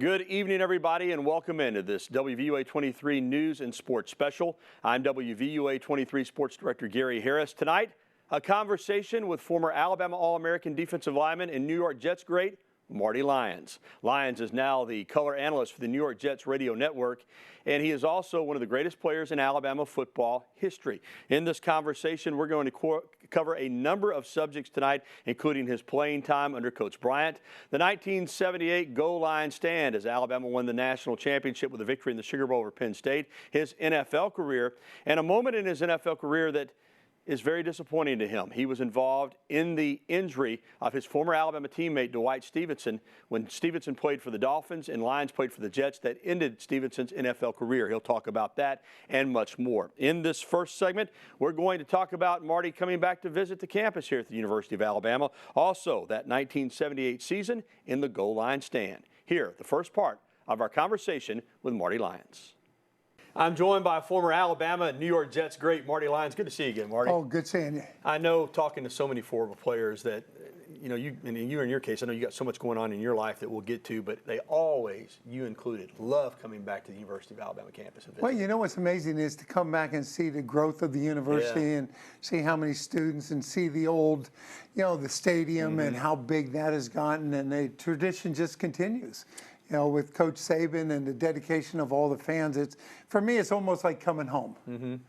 Good evening, everybody, and welcome into this WVUA 23 News and Sports Special. I'm WVUA 23 Sports Director Gary Harris. Tonight, a conversation with former Alabama All-American defensive lineman and New York Jets great Marty Lyons. Lyons is now the color analyst for the New York Jets radio network, and he is also one of the greatest players in Alabama football history. In this conversation, we're going to cover a number of subjects tonight, including his playing time under Coach Bryant, the 1978 goal line stand as Alabama won the national championship with a victory in the Sugar Bowl over Penn State, his NFL career, and a moment in his NFL career that is very disappointing to him. He was involved in the injury of his former Alabama teammate Dwight Stevenson when Stevenson played for the Dolphins and Lyons played for the Jets. That ended Stevenson's NFL career. He'll talk about that and much more. In this first segment, we're going to talk about Marty coming back to visit the campus here at the University of Alabama. Also, that 1978 season in the goal line stand. Here, the first part of our conversation with Marty Lyons. I'm joined by former Alabama and New York Jets great Marty Lyons. Good to see you again, Marty. Oh, good seeing you. I know talking to so many former players that, you in your case, I know you got so much going on in your life that we'll get to, but they always, you included, love coming back to the University of Alabama campus and visiting. Well, you know what's amazing is to come back and see the growth of the university and see how many students and see the old, the stadium and how big that has gotten, and the tradition just continues. With Coach Saban and the dedication of all the fans, for me, it's almost like coming home.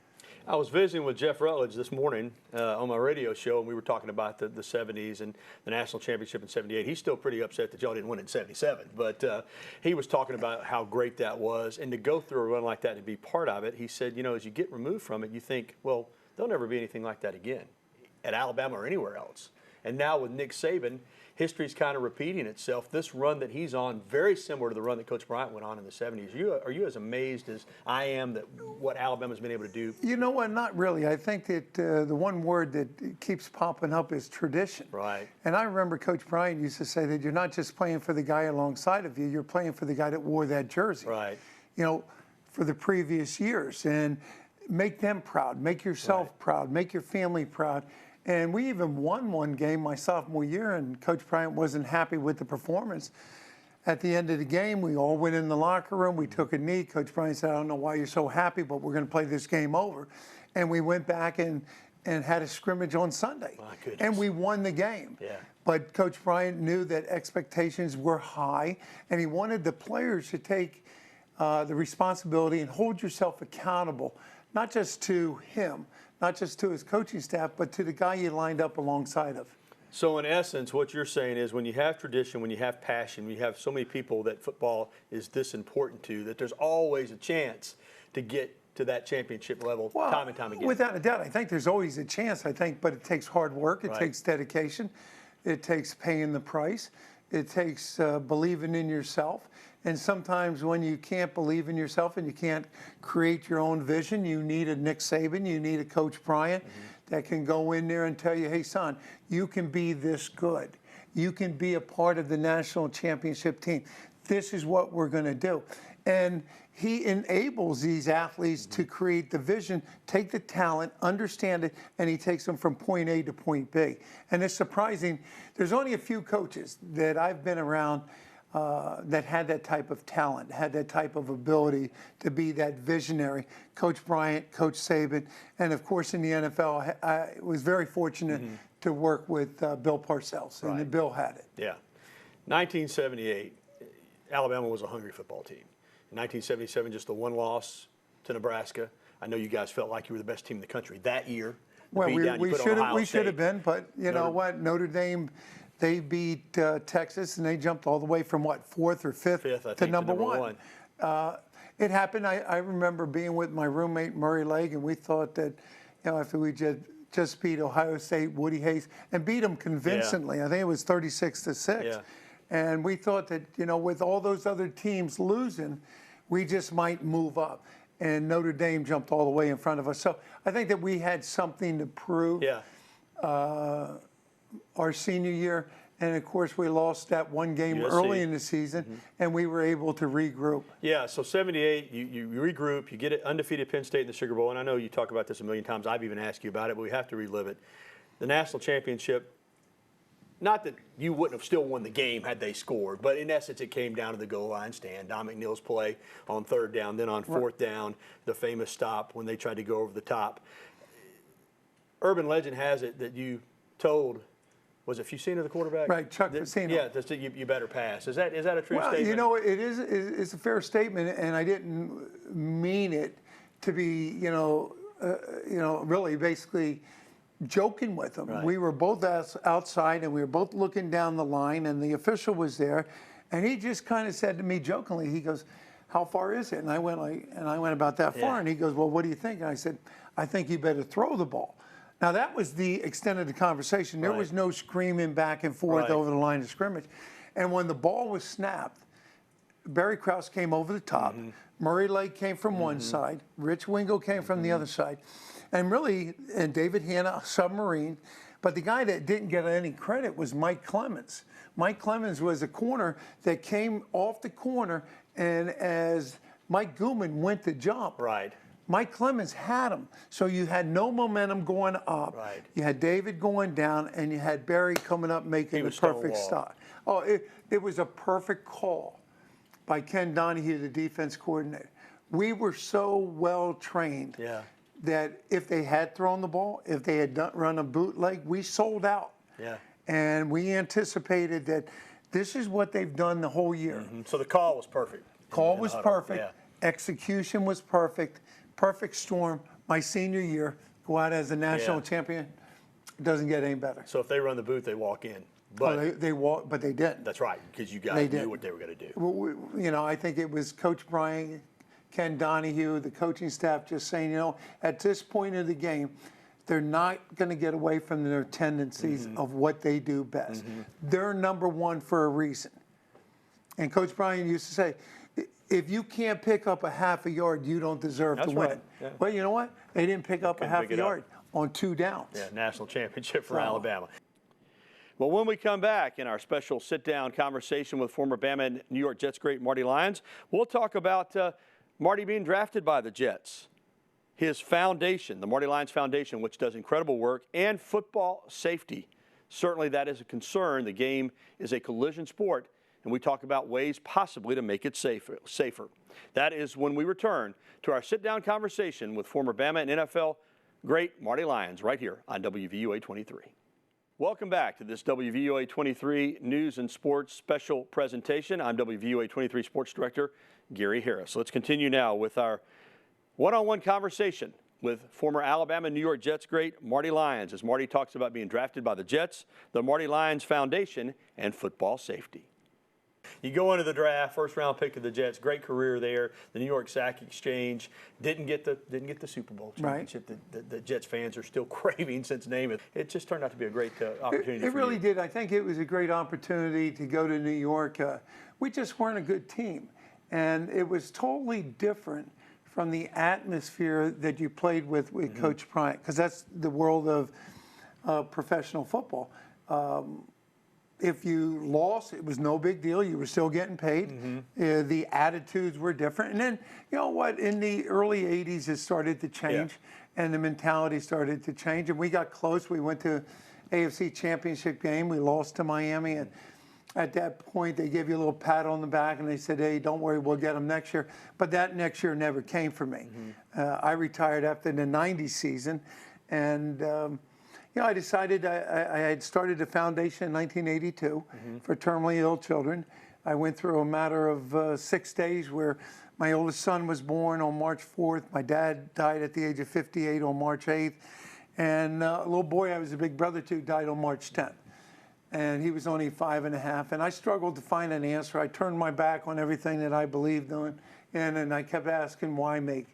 I was visiting with Jeff Rutledge this morning on my radio show, and we were talking about the 70s and the national championship in 78. He's still pretty upset that y'all didn't win in 77, but he was talking about how great that was. And to go through a run like that and be part of it, he said, as you get removed from it, you think, well, there'll never be anything like that again at Alabama or anywhere else. And now with Nick Saban, history's kind of repeating itself. This run that he's on, very similar to the run that Coach Bryant went on in the 70s. Are you as amazed as I am that what Alabama's been able to do? You know what? Not really. I think that the one word that keeps popping up is tradition. Right. And I remember Coach Bryant used to say that you're not just playing for the guy alongside of you, you're playing for the guy that wore that jersey. Right. For the previous years. And make them proud. Make yourself proud. Make your family proud. And we even won one game my sophomore year, and Coach Bryant wasn't happy with the performance. At the end of the game, we all went in the locker room. We took a knee. Coach Bryant said, I don't know why you're so happy, but we're going to play this game over. And we went back and had a scrimmage on Sunday. My goodness. And we won the game. Yeah. But Coach Bryant knew that expectations were high, and he wanted the players to take the responsibility and hold yourself accountable, not just to him, not just to his coaching staff, but to the guy you lined up alongside of. So in essence, what you're saying is when you have tradition, when you have passion, when you have so many people that football is this important to, that there's always a chance to get to that championship level time and time again. Without a doubt. I think there's always a chance, but it takes hard work. It takes dedication. It takes paying the price. It takes believing in yourself. And sometimes when you can't believe in yourself and you can't create your own vision, you need a Nick Saban, you need a Coach Bryant that can go in there and tell you, hey, son, you can be this good. You can be a part of the national championship team. This is what we're going to do. And he enables these athletes to create the vision, take the talent, understand it, and he takes them from point A to point B. And it's surprising. There's only a few coaches that I've been around that had that type of talent, had that type of ability to be that visionary. Coach Bryant, Coach Saban, and of course in the NFL, I was very fortunate to work with Bill Parcells, and Bill had it. Yeah. 1978, Alabama was a hungry football team. In 1977, just the one loss to Nebraska. I know you guys felt like you were the best team in the country that year. Well, we should have been, but you know what? Notre Dame, they beat Texas, and they jumped all the way from, what, fourth or fifth to number one. It happened. I remember being with my roommate, Murray Legg, and we thought that, if we just beat Ohio State, Woody Hayes, and beat them convincingly. I think it was 36-6. Yeah. And we thought that, with all those other teams losing, we just might move up. And Notre Dame jumped all the way in front of us. So I think that we had something to prove. Yeah. Our senior year, and of course we lost that one game early in the season, and we were able to regroup. Yeah, so 78, you regroup, you get it undefeated Penn State in the Sugar Bowl, and I know you talk about this a million times. I've even asked you about it, but we have to relive it. The national championship, not that you wouldn't have still won the game had they scored, but in essence, it came down to the goal line stand. Don McNeil's play on third down, then on fourth down, the famous stop when they tried to go over the top. Urban legend has it that you told, was it Fusino, the quarterback? Right, Chuck Fusino. Yeah, that you better pass. Is that a true statement? You know, it's a fair statement, and I didn't mean it to be, really basically joking with him. Right. We were both outside, and we were both looking down the line, and the official was there, and he just kind of said to me jokingly, he goes, "How far is it?" And I went about that far, and he goes, "Well, what do you think?" And I said, "I think you better throw the ball." Now that was the extent of the conversation. There was no screaming back and forth over the line of scrimmage, and when the ball was snapped, Barry Krause came over the top. Murray Lake came from one side. Rich Wingo came from the other side. And David Hanna, submarine. But the guy that didn't get any credit was Mike Clemens. Mike Clemens was a corner that came off the corner, and as Mike Gooman went to jump, Mike Clemens had him. So you had no momentum going up. You had David going down, and you had Barry coming up making the perfect stop. Oh, it was a perfect call by Ken Donahue, the defense coordinator. We were so well trained that if they had thrown the ball, if they had run a bootleg, we sold out. And we anticipated that this is what they've done the whole year. So the call was perfect. Call was perfect. Execution was perfect. Perfect storm. My senior year, go out as a national champion. It doesn't get any better. So if they run the boot, they walk in. But they walk, but they didn't. That's right, because you guys knew what they were going to do. Well, I think it was Coach Bryant, Ken Donahue, the coaching staff just saying, at this point of the game, they're not going to get away from their tendencies of what they do best. They're number one for a reason. And Coach Bryant used to say, if you can't pick up a half a yard, you don't deserve to win. Well, you know what? They didn't pick up a half a yard on 2 downs. National championship for Alabama. Well, when we come back in our special sit-down conversation with former Bama and New York Jets great Marty Lyons, we'll talk about Marty being drafted by the Jets, his foundation, the Marty Lyons Foundation, which does incredible work, and football safety. Certainly that is a concern. The game is a collision sport, and we talk about ways possibly to make it safer. That is when we return to our sit-down conversation with former Bama and NFL great Marty Lyons right here on WVUA 23. Welcome back to this WVUA 23 News and Sports special presentation. I'm WVUA 23 Sports Director Gary Harris. Let's continue now with our one-on-one conversation with former Alabama and New York Jets great Marty Lyons, as Marty talks about being drafted by the Jets, the Marty Lyons Foundation, and football safety. You go into the draft, first round pick of the Jets, great career there. The New York Sack Exchange didn't get the Super Bowl championship that the Jets fans are still craving since Namath. It just turned out to be a great opportunity. It really did. I think it was a great opportunity to go to New York. We just weren't a good team, and it was totally different from the atmosphere that you played with Coach Bryant, because that's the world of professional football. If you lost, it was no big deal. You were still getting paid. The attitudes were different. And then, you know what, in the early 80s, it started to change, and the mentality started to change. And we got close. We went to AFC Championship game. We lost to Miami. And at that point, they gave you a little pat on the back, and they said, hey, don't worry, we'll get them next year. But that next year never came for me. I retired after the 90 season. And I decided I had started a foundation in 1982 for terminally ill children. I went through a matter of 6 days where my oldest son was born on March 4th. My dad died at the age of 58 on March 8th. And a little boy I was a big brother to died on March 10th. And he was only 5.5. And I struggled to find an answer. I turned my back on everything that I believed in. And I kept asking, why me?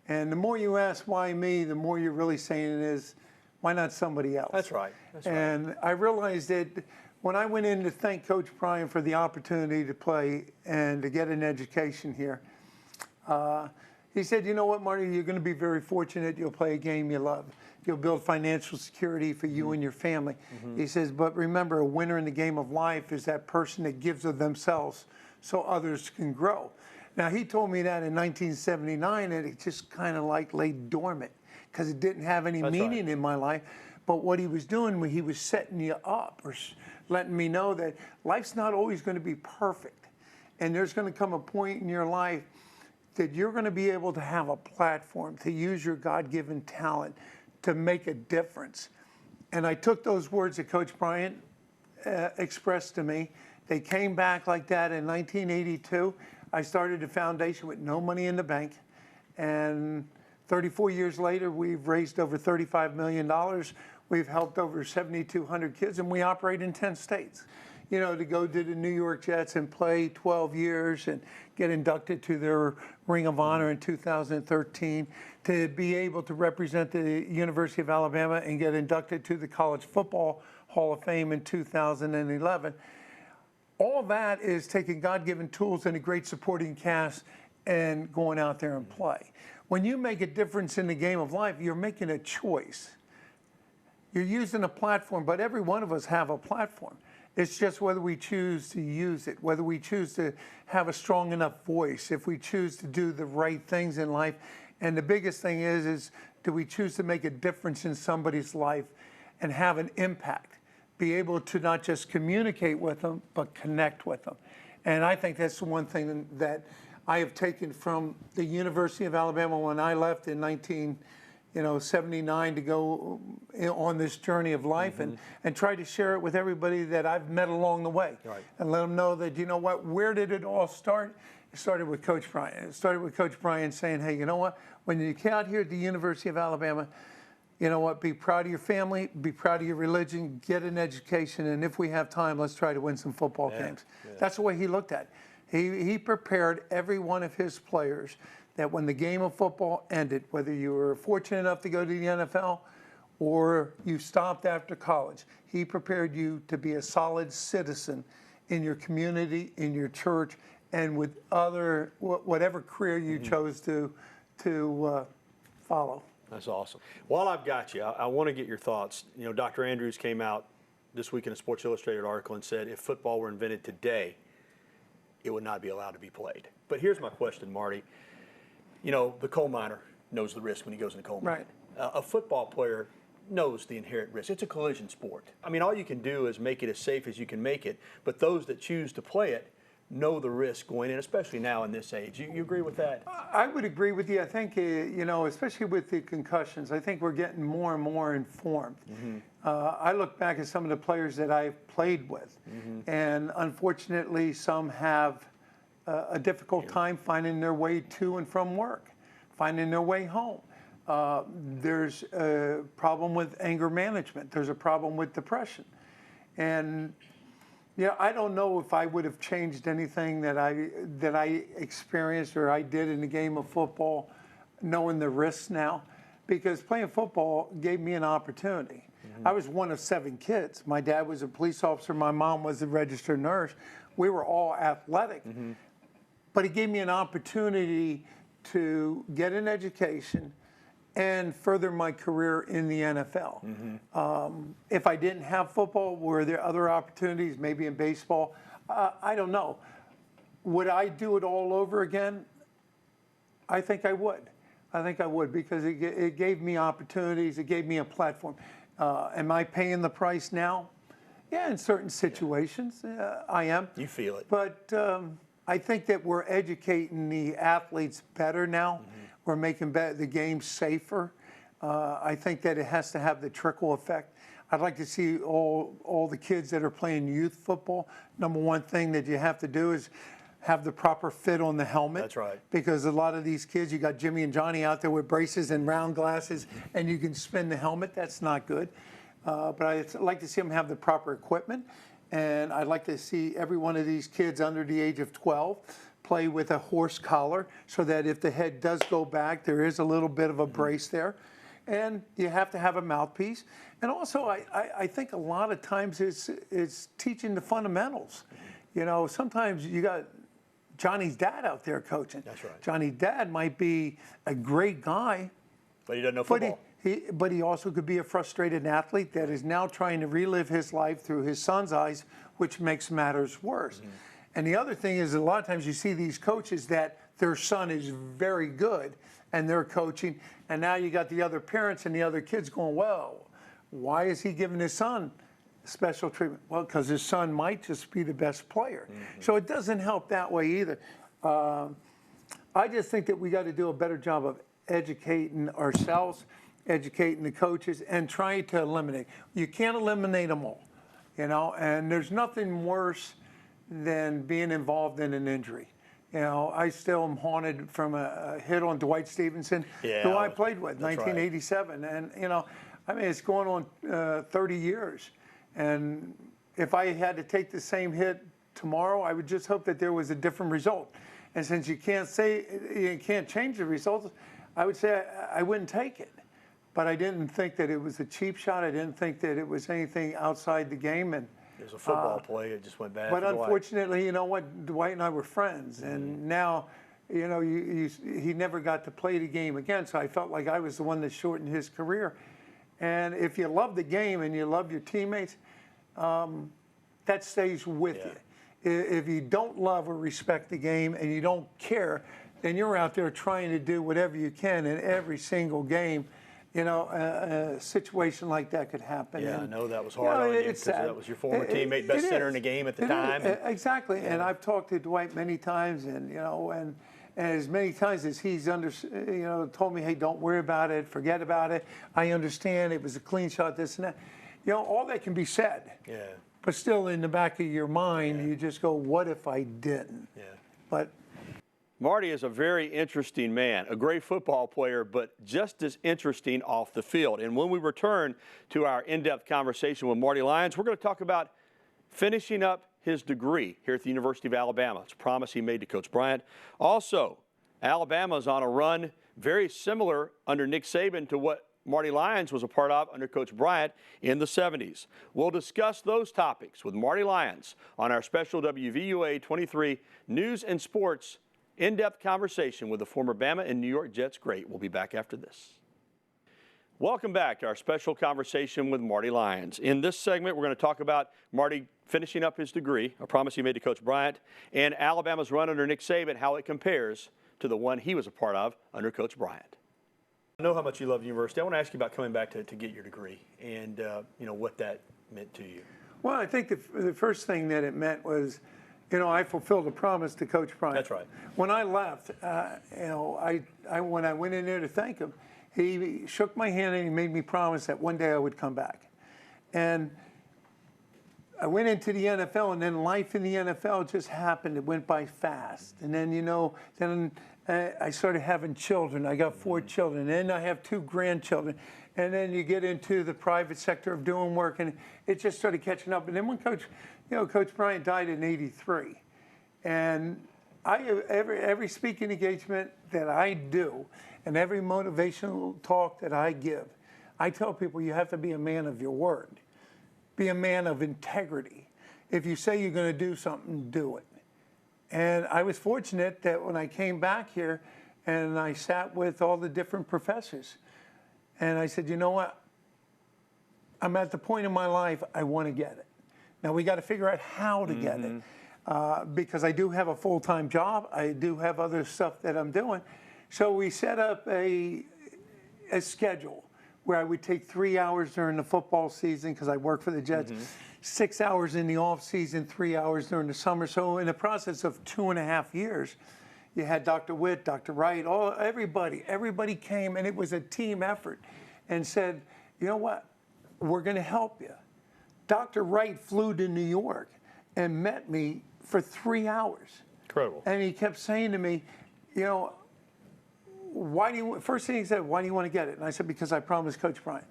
And the more you ask why me, the more you're really saying is, why not somebody else? That's right. And I realized that when I went in to thank Coach Bryant for the opportunity to play and to get an education here, he said, you know what, Marty, you're going to be very fortunate. You'll play a game you love. You'll build financial security for you and your family. He says, but remember, a winner in the game of life is that person that gives of themselves so others can grow. Now, he told me that in 1979, and it just kind of like lay dormant, because it didn't have any meaning in my life. But what he was doing, he was setting you up or letting me know that life's not always going to be perfect. And there's going to come a point in your life that you're going to be able to have a platform to use your God-given talent to make a difference. And I took those words that Coach Bryant expressed to me. They came back like that in 1982. I started a foundation with no money in the bank. And 34 years later, we've raised over $35 million. We've helped over 7,200 kids, and we operate in 10 states. You know, to go to the New York Jets and play 12 years and get inducted to their Ring of Honor in 2013, to be able to represent the University of Alabama and get inducted to the College Football Hall of Fame in 2011. All that is taking God-given tools and a great supporting cast and going out there and play. When you make a difference in the game of life, you're making a choice. You're using a platform, but every one of us have a platform. It's just whether we choose to use it, whether we choose to have a strong enough voice, if we choose to do the right things in life. And the biggest thing is do we choose to make a difference in somebody's life and have an impact? Be able to not just communicate with them, but connect with them. And I think that's the one thing that I have taken from the University of Alabama when I left in 1979 to go on this journey of life, and try to share it with everybody that I've met along the way. Right. And let them know that, you know what, where did it all start? It started with Coach Bryant. It started with Coach Bryant saying, hey, you know what, when you get out here at the University of Alabama, you know what, be proud of your family, be proud of your religion, get an education, and if we have time, let's try to win some football games. Yeah. That's the way he looked at it. He prepared every one of his players that when the game of football ended, whether you were fortunate enough to go to the NFL or you stopped after college, he prepared you to be a solid citizen in your community, in your church, and with whatever career you chose to follow. That's awesome. While I've got you, I want to get your thoughts. You know, Dr. Andrews came out this week in a Sports Illustrated article and said if football were invented today, it would not be allowed to be played. But here's my question, Marty. You know, the coal miner knows the risk when he goes in the coal mine. Right. A football player knows the inherent risk. It's a collision sport. I mean, all you can do is make it as safe as you can make it, but those that choose to play it know the risk going in, especially now in this age. You agree with that? I would agree with you. I think, you know, especially with the concussions, I think we're getting more and more informed. I look back at some of the players that I've played with, and unfortunately some have a difficult time finding their way to and from work, finding their way home. There's a problem with anger management. There's a problem with depression. And yeah, I don't know if I would have changed anything that I experienced or I did in the game of football, knowing the risks now, because playing football gave me an opportunity. I was one of 7 kids. My dad was a police officer. My mom was a registered nurse. We were all athletic. But it gave me an opportunity to get an education and further my career in the NFL. If I didn't have football, were there other opportunities, maybe in baseball? I don't know. Would I do it all over again? I think I would. I think I would, because it gave me opportunities. It gave me a platform. Am I paying the price now? Yeah, in certain situations, I am. You feel it. But I think that we're educating the athletes better now. We're making the game safer. I think that it has to have the trickle effect. I'd like to see all the kids that are playing youth football. Number one thing that you have to do is have the proper fit on the helmet. That's right. Because a lot of these kids, you got Jimmy and Johnny out there with braces and round glasses, and you can spin the helmet. That's not good. But I'd like to see them have the proper equipment. And I'd like to see every one of these kids under the age of 12 play with a horse collar, so that if the head does go back, there is a little bit of a brace there. And you have to have a mouthpiece. And also, I think a lot of times it's teaching the fundamentals. You know, sometimes you got Johnny's dad out there coaching. That's right. Johnny's dad might be a great guy, but he doesn't know football. But he also could be a frustrated athlete that is now trying to relive his life through his son's eyes, which makes matters worse. And the other thing is, a lot of times you see these coaches that their son is very good and they're coaching, and now you got the other parents and the other kids going, well, why is he giving his son special treatment? Well, because his son might just be the best player. So it doesn't help that way either. I just think that we got to do a better job of educating ourselves, educating the coaches, and trying to eliminate. You can't eliminate them all, you know, and there's nothing worse than being involved in an injury. You know, I still am haunted from a hit on Dwight Stevenson, who I played with, 1987. Right. And, you know, I mean, it's going on 30 years. And if I had to take the same hit tomorrow, I would just hope that there was a different result. And since you can't change the results, I would say I wouldn't take it. But I didn't think that it was a cheap shot. I didn't think that it was anything outside the game. And it was a football play. It just went bad. But unfortunately, you know what? Dwight and I were friends, and now, you know, he never got to play the game again. So I felt like I was the one that shortened his career. And if you love the game and you love your teammates, that stays with you. If you don't love or respect the game and you don't care, then you're out there trying to do whatever you can in every single game. You know, a situation like that could happen. Yeah, I know that was hard on you because that was your former teammate, best center in the game at the time. Exactly, and I've talked to Dwight many times, and you know, and as many times as he's told me, hey, don't worry about it, forget about it. I understand it was a clean shot, this and that. You know, all that can be said. Yeah. But still, in the back of your mind, you just go, what if I didn't? Yeah. But Marty is a very interesting man, a great football player, but just as interesting off the field. And when we return to our in-depth conversation with Marty Lyons, we're going to talk about finishing up his degree here at the University of Alabama. It's a promise he made to Coach Bryant. Also, Alabama's on a run very similar under Nick Saban to what Marty Lyons was a part of under Coach Bryant in the 70s. We'll discuss those topics with Marty Lyons on our special WVUA 23 News and Sports in-depth conversation with the former Bama and New York Jets great. We'll be back after this. Welcome back to our special conversation with Marty Lyons. In this segment, we're going to talk about Marty finishing up his degree, a promise he made to Coach Bryant, and Alabama's run under Nick Saban, how it compares to the one he was a part of under Coach Bryant. I know how much you love university. I want to ask you about coming back to get your degree and you know, what that meant to you. Well, I think the first thing that it meant was, you know, I fulfilled a promise to Coach Bryant. That's right. When I left, you know, when I went in there to thank him, he shook my hand and he made me promise that one day I would come back. And I went into the NFL, and then life in the NFL just happened. It went by fast. And then, you know, then I started having children. I got 4 children. And I have 2 grandchildren. And then you get into the private sector of doing work, and it just started catching up. And then when Coach Bryant died in '83, and every speaking engagement that I do, and every motivational talk that I give, I tell people you have to be a man of your word, be a man of integrity. If you say you're going to do something, do it. And I was fortunate that when I came back here, and I sat with all the different professors, and I said, you know what? I'm at the point in my life I want to get it. Now we got to figure out how to get it, because I do have a full-time job. I do have other stuff that I'm doing. So we set up a schedule where I would take 3 hours during the football season because I work for the Jets, 6 hours in the off season, 3 hours during the summer. So in the process of 2.5 years, you had Dr. Witt, Dr. Wright, everybody came, and it was a team effort, and said, you know what, we're going to help you. Dr. Wright flew to New York and met me for 3 hours. Incredible. And he kept saying to me, you know, first thing he said, why do you want to get it? And I said, because I promised Coach Bryant.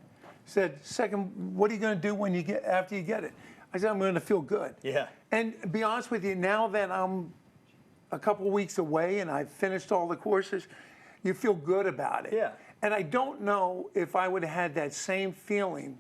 He said, second, what are you going to do after you get it? I said, I'm going to feel good. Yeah. And to be honest with you, now that I'm a couple of weeks away and I've finished all the courses, you feel good about it. Yeah. And I don't know if I would have had that same feeling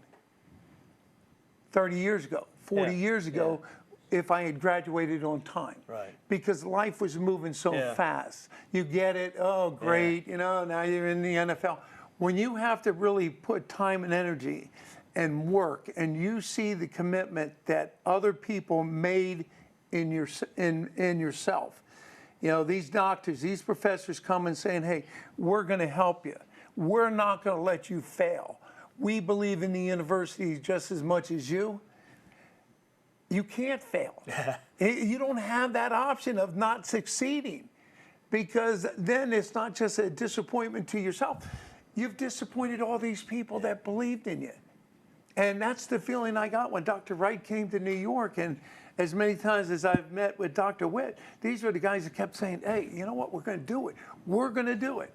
30 years ago, 40 years ago, if I had graduated on time. Right. Because life was moving so fast. You get it, oh, great, you know, now you're in the NFL. When you have to really put time and energy and work, and you see the commitment that other people made in yourself, you know, these doctors, these professors come and saying, hey, we're going to help you. We're not going to let you fail. We believe in the university just as much as you. You can't fail. You don't have that option of not succeeding, because then it's not just a disappointment to yourself. You've disappointed all these people that believed in you. And that's the feeling I got when Dr. Wright came to New York. And as many times as I've met with Dr. Witt, these are the guys that kept saying, hey, you know what, we're going to do it. We're going to do it.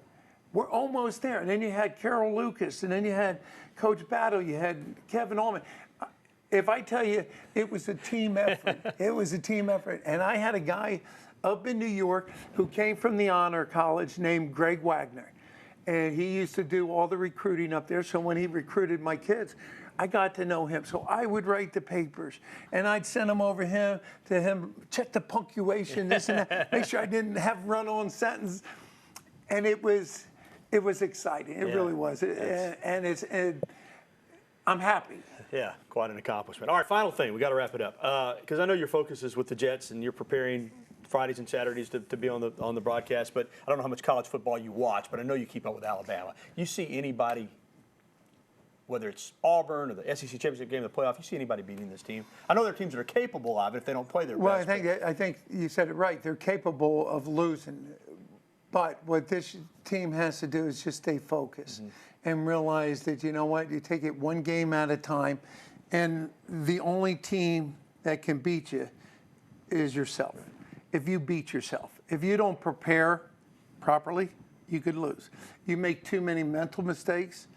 We're almost there. And then you had Carol Lucas, and then you had Coach Battle, you had Kevin Allman. If I tell you, it was a team effort. It was a team effort. And I had a guy up in New York who came from the Honor College named Greg Wagner. And he used to do all the recruiting up there. So when he recruited my kids, I got to know him. So I would write the papers, and I'd send them over to him, check the punctuation, this and that, make sure I didn't have run-on sentence. And it was exciting. It really was. And I'm happy. Yeah, quite an accomplishment. All right, final thing. We got to wrap it up because I know your focus is with the Jets, and you're preparing Fridays and Saturdays to be on the broadcast. But I don't know how much college football you watch, but I know you keep up with Alabama. You see anybody, whether it's Auburn or the SEC championship game, the playoff, you see anybody beating this team? I know there are teams that are capable of it if they don't play their best. Well, I think you said it right. They're capable of losing. But what this team has to do is just stay focused and realize that, you know what, you take it one game at a time, and the only team that can beat you is yourself. If you beat yourself, if you don't prepare properly, you could lose. You make too many mental mistakes,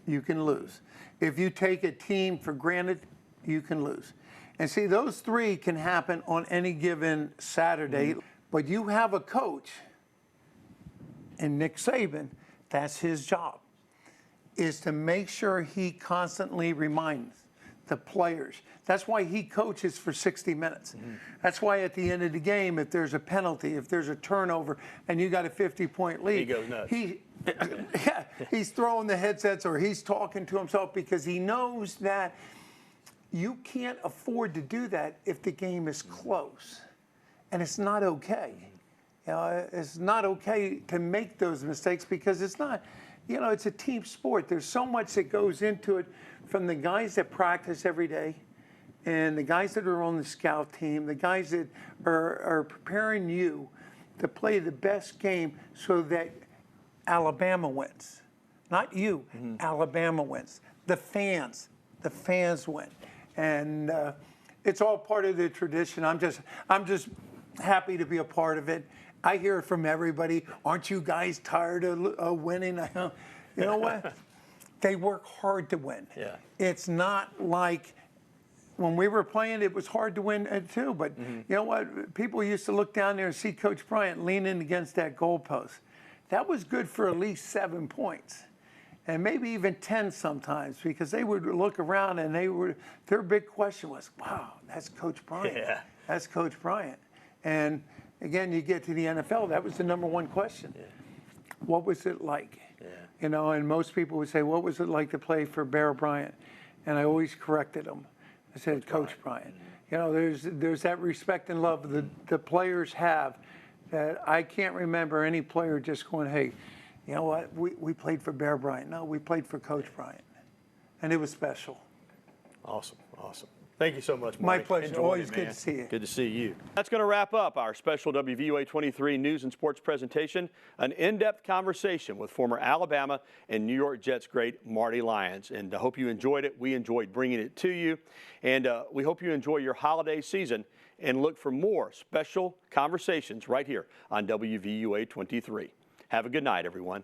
you can lose. If you take a team for granted, you can lose. And see, those three can happen on any given Saturday, but you have a coach, and Nick Saban, that's his job, is to make sure he constantly reminds the players. That's why he coaches for 60 minutes. That's why at the end of the game, if there's a penalty, if there's a turnover, and you got a 50-point lead, he goes nuts. He's throwing the headsets, or he's talking to himself, because he knows that you can't afford to do that if the game is close. And it's not okay. You know, it's not okay to make those mistakes, because it's not, you know, it's a team sport. There's so much that goes into it, from the guys that practice every day, and the guys that are on the scout team, the guys that are preparing you to play the best game so that Alabama wins. Not you, Alabama wins. The fans win. And it's all part of the tradition. I'm just happy to be a part of it. I hear it from everybody. Aren't you guys tired of winning? You know what? They work hard to win. Yeah. It's not like when we were playing, it was hard to win too. But you know what? People used to look down there and see Coach Bryant leaning against that goalpost. That was good for at least 7 points, and maybe even 10 sometimes, because they would look around and their big question was, wow, that's Coach Bryant. Yeah. That's Coach Bryant. And again, you get to the NFL, that was the #1 question. Yeah. What was it like? Yeah. You know, and most people would say, what was it like to play for Bear Bryant? And I always corrected them. I said, Coach Bryant. You know, there's that respect and love the players have, that I can't remember any player just going, hey, you know what, we played for Bear Bryant. No, we played for Coach Bryant. And it was special. Awesome, awesome. Thank you so much, Marty. My pleasure. Enjoyed Always it, good man. to see you. Good to see you. That's going to wrap up our special WVUA 23 news and sports presentation, an in-depth conversation with former Alabama and New York Jets great Marty Lyons. And I hope you enjoyed it. We enjoyed bringing it to you. And we hope you enjoy your holiday season and look for more special conversations right here on WVUA 23. Have a good night, everyone.